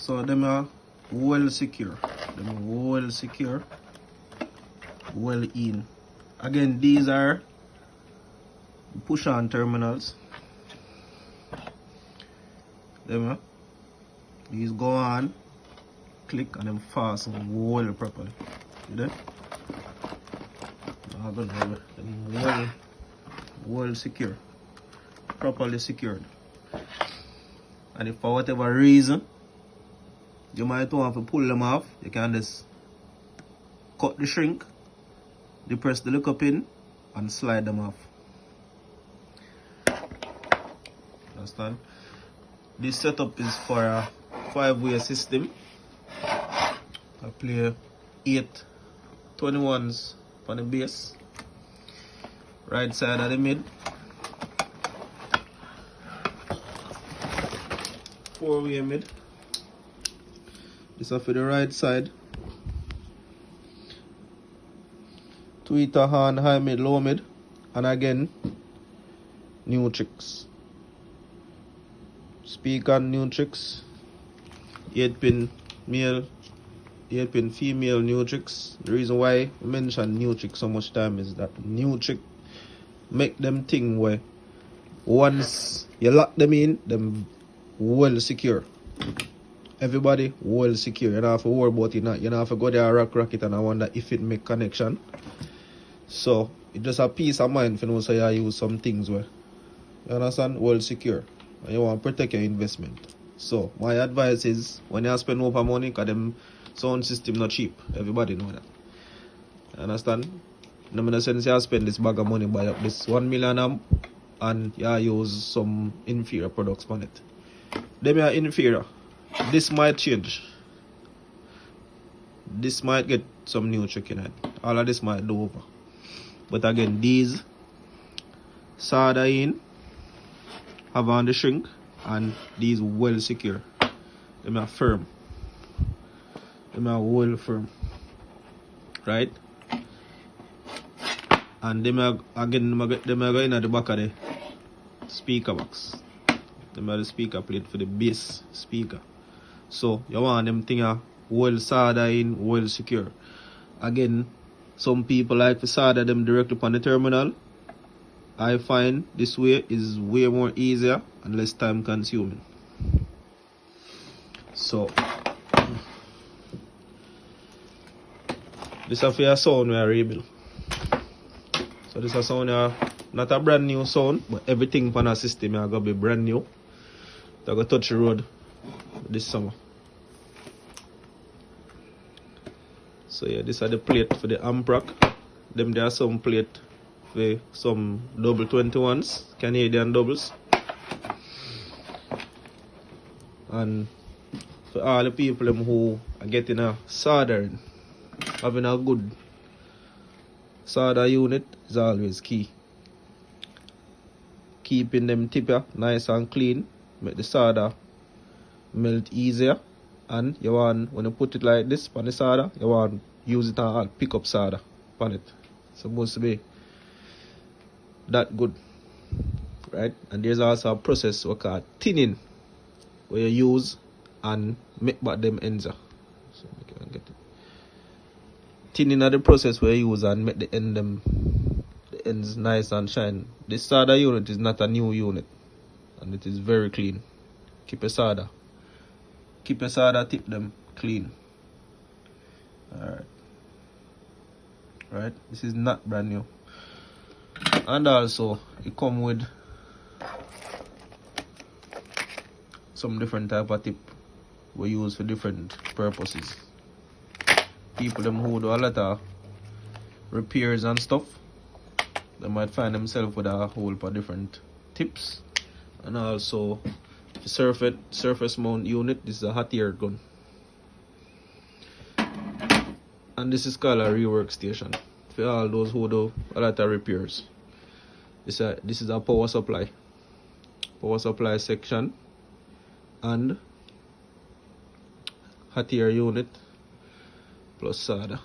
So them are well secure. Them are well secure. Well in. Again, these are push on terminals. Them these go on, click and then fasten well properly. See that? Well secure. Properly secured. And if for whatever reason you might want to pull them off, you can just cut the shrink, depress the lookup pin and slide them off. Understand? This setup is for a 5-way system. I play 8 21s on the base, right side of the mid, 4-way mid. This is for the right side, tweeter hand, high mid, low mid, and again neutriks. Speaker neutriks, 8-pin male, 8-pin female neutriks. The reason why I mention neutrik so much time is that neutrik make them thing where once you lock them in, them well secure. Everybody well secure. You don't have to worry about it. You don't have to go there and rock it and I wonder if it make connection. So it's just a peace of mind for you know, so you use some things where you understand, well secure. And you want to protect your investment. So my advice is when you spend over money, because them sound system not cheap. Everybody know that. You understand? No matter sense you spend this bag of money buy up this 1 million amp and you use some inferior products on it. Them are inferior. This might change. This might get some new trick in it. All of this might do over. But again, these solder in, have on the shrink, and these well secure. Them are firm. Them are well firm. Right? And them are again them are going at the back of the speaker box. Them are the speaker plate for the bass speaker. So you want them thing are well solder in, well secure. Again, some people like to solder them directly upon the terminal. I find this way is way more easier and less time consuming. So this is for your sound we are rebuild. So this is a sound not a brand new sound, but everything on our system is gonna be brand new. They're gonna touch the road this summer. So yeah, these are the plate for the amp rack. Them there are some plate for some double 21s, Canadian doubles. And for all the people who are getting a soldering, having a good solder unit is always key. Keeping them tipper nice and clean, make the solder melt easier. And you want, when you put it like this on the solder, you want use it and pick up solder on it. It's supposed to be that good, right? And there's also a process we call tinning, where you use and make back them ends. So you can get it. Tinning are the process where you use and make the ends nice and shine. This solder unit is not a new unit, and it is very clean. Keep your solder tip them clean. Alright. Right, this is not brand new. And also it come with some different type of tip we use for different purposes. People them who do a lot of repairs and stuff, they might find themselves with a whole lot of different tips. And also surface mount unit, this is a hot air gun. And this is called a rework station for all those who do a lot of repairs. This is a power supply section and hot air unit plus solder.